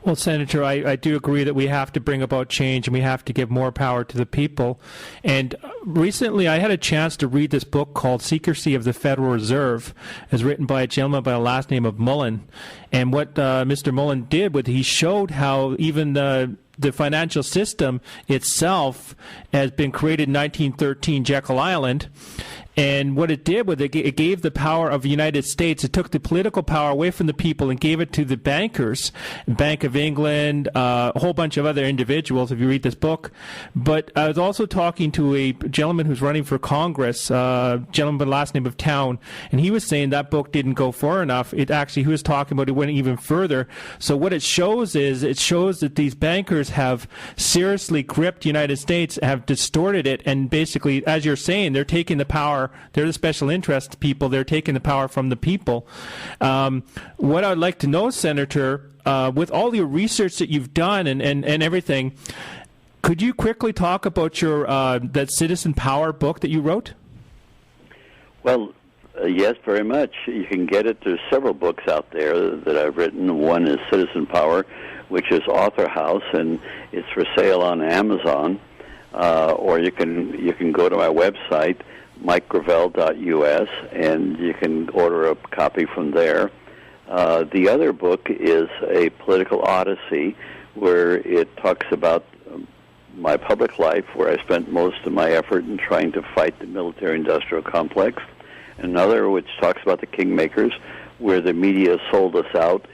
Well, Senator, I do agree that we have to bring about change and we have to give more power to the people. And recently I had a chance to read this book called Secrecy of the Federal Reserve. It's written by a gentleman by the last name of Mullen. And what Mr. Mullen did was he showed how even the financial system itself has been created in 1913, Jekyll Island. And what it did was it gave the power of the United States. It took the political power away from the people and gave it to the bankers, Bank of England, a whole bunch of other individuals, if you read this book. But I was also talking to a gentleman who's running for Congress, a gentleman by the last name of Town, and he was saying that book didn't go far enough. It actually, he was talking about it went even further. So what it shows is it shows that these bankers have seriously gripped the United States, have distorted it, and basically, as you're saying, they're taking the power. They're the special interest people. They're taking the power from the people. What I'd like to know, Senator, with all your research that you've done and everything, could you quickly talk about your that Citizen Power book that you wrote? Well, yes, very much. You can get it. There's several books out there that I've written. One is Citizen Power, which is Author House, and it's for sale on Amazon. Or you can go to my website, MikeGravel.us, and you can order a copy from there. The other book is A Political Odyssey, where it talks about my public life, where I spent most of my effort in trying to fight the military-industrial complex. Another which talks about the kingmakers, where the media sold us out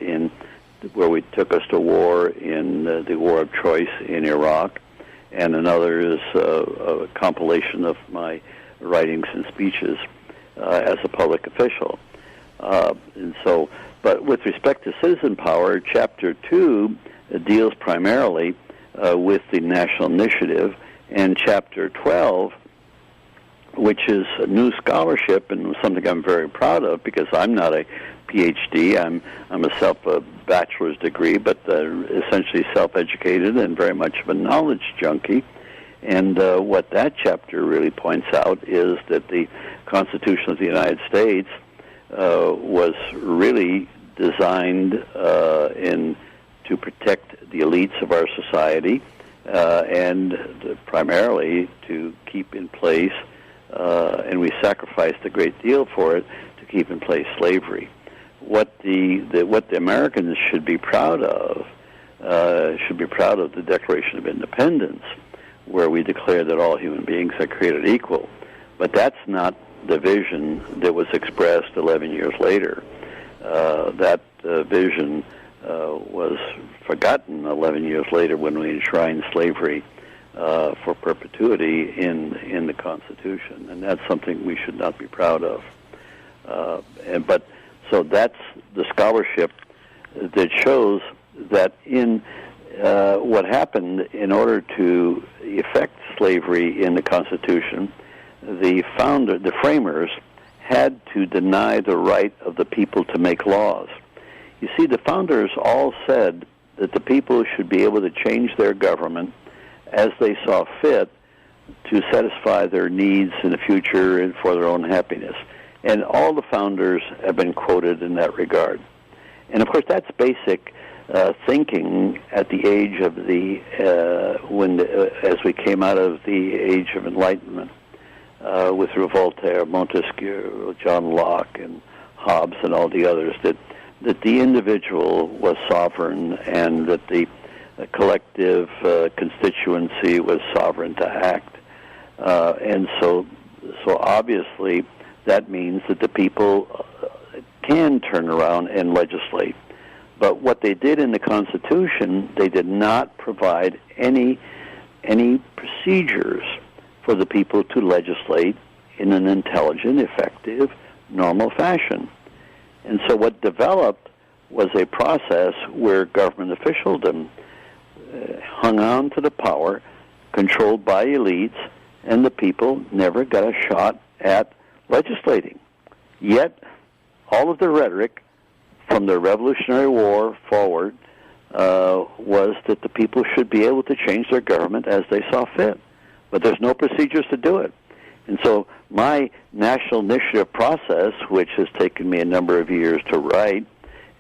where we took us to war in the war of choice in Iraq. And another is a compilation of my writings and speeches as a public official. But with respect to Citizen Power, Chapter 2 deals primarily with the national initiative, and Chapter 12, which is a new scholarship and something I'm very proud of because I'm not a PhD. I'm a bachelor's degree, but essentially self-educated and very much of a knowledge junkie. And what that chapter really points out is that the Constitution of the United States was really designed to protect the elites of our society and primarily to keep in place, and we sacrificed a great deal for it, to keep in place slavery. What the Americans should be proud of the Declaration of Independence, where we declare that all human beings are created equal. But that's not the vision that was expressed 11 years later. That vision was forgotten 11 years later when we enshrined slavery for perpetuity in the Constitution, and that's something we should not be proud of. So that's the scholarship that shows that in what happened in order to effect slavery in the Constitution, the framers had to deny the right of the people to make laws. You see, the founders all said that the people should be able to change their government as they saw fit to satisfy their needs in the future and for their own happiness. And all the founders have been quoted in that regard. And of course, that's basic thinking at the age of as we came out of the age of Enlightenment with Voltaire, Montesquieu, John Locke, and Hobbes, and all the others, that the individual was sovereign and that the collective constituency was sovereign to act. And so obviously that means that the people can turn around and legislate. But what they did in the Constitution, they did not provide any procedures for the people to legislate in an intelligent, effective, normal fashion. And so what developed was a process where government officialdom hung on to the power controlled by elites, and the people never got a shot at legislating. Yet, all of the rhetoric from the Revolutionary War forward was that the people should be able to change their government as they saw fit. But there's no procedures to do it. And so my national initiative process, which has taken me a number of years to write,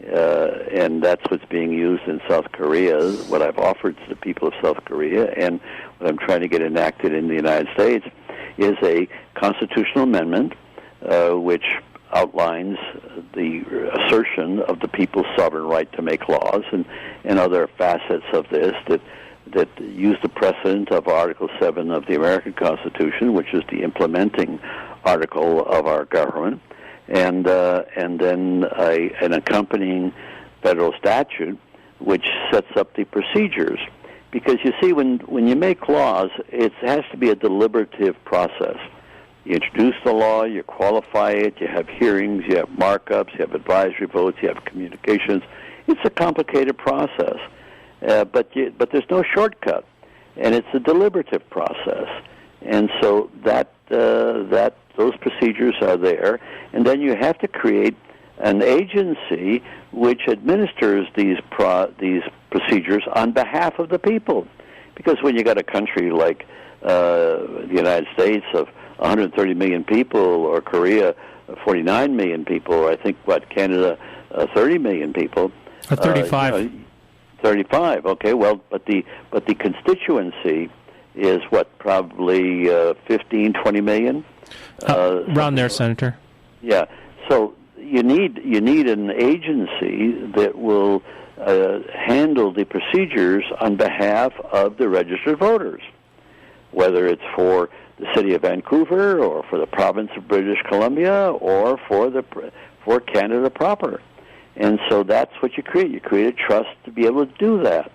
and that's what's being used in South Korea, what I've offered to the people of South Korea, and what I'm trying to get enacted in the United States, is a constitutional amendment which outlines the assertion of the people's sovereign right to make laws and other facets of this that use the precedent of Article 7 of the American Constitution, which is the implementing article of our government, and then an accompanying federal statute which sets up the procedures. Because you see, when you make laws, it has to be a deliberative process. You introduce the law, you qualify it, you have hearings, you have markups, you have advisory votes, you have communications. It's a complicated process, but there's no shortcut, and it's a deliberative process. And so that those procedures are there, and then you have to create an agency which administers these procedures on behalf of the people. Because when you got a country like the United States of 130 million people, or Korea 49 million people, or I think Canada 30 million people. 35. 35. Okay, well, but the constituency is probably 15, 20 million. Around there, Senator. Yeah. So you need an agency that will handle the procedures on behalf of the registered voters, whether it's for the city of Vancouver, or for the province of British Columbia, or for Canada proper. And so that's what you create. You create a trust to be able to do that.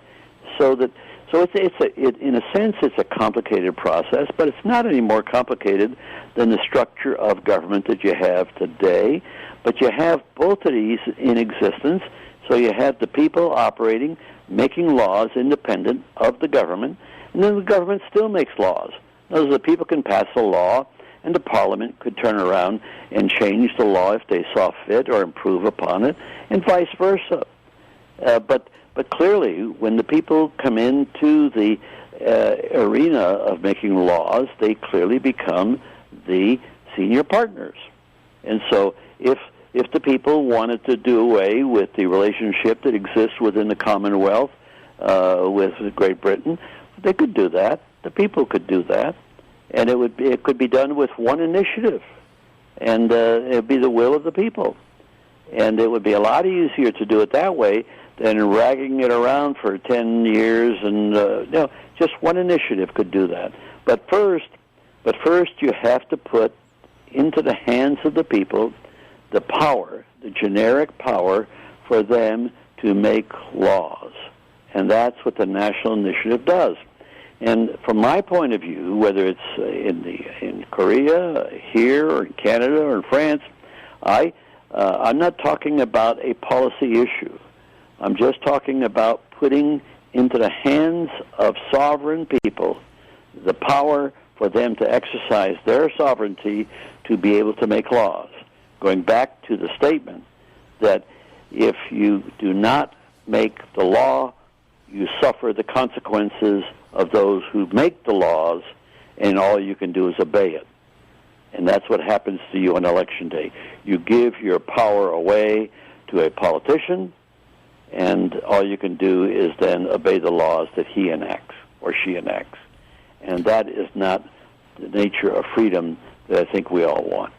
So in a sense, it's a complicated process, but it's not any more complicated than the structure of government that you have today. But you have both of these in existence. So you have the people operating, making laws independent of the government, and then the government still makes laws. Those the people can pass a law, and the Parliament could turn around and change the law if they saw fit, or improve upon it, and vice versa. But clearly, when the people come into the arena of making laws, they clearly become the senior partners. And so if the people wanted to do away with the relationship that exists within the Commonwealth with Great Britain, they could do that. The people could do that, and it could be done with one initiative, and it would be the will of the people, and it would be a lot easier to do it that way than ragging it around for 10 years. And just one initiative could do that. But first, you have to put into the hands of the people the power, the generic power, for them to make laws, and that's what the national initiative does. And from my point of view, whether it's in Korea, here, or in Canada, or in France, I'm not talking about a policy issue. I'm just talking about putting into the hands of sovereign people the power for them to exercise their sovereignty to be able to make laws. Going back to the statement that if you do not make the law, you suffer the consequences of those who make the laws, and all you can do is obey it. And that's what happens to you on Election Day. You give your power away to a politician, and all you can do is then obey the laws that he enacts or she enacts. And that is not the nature of freedom that I think we all want.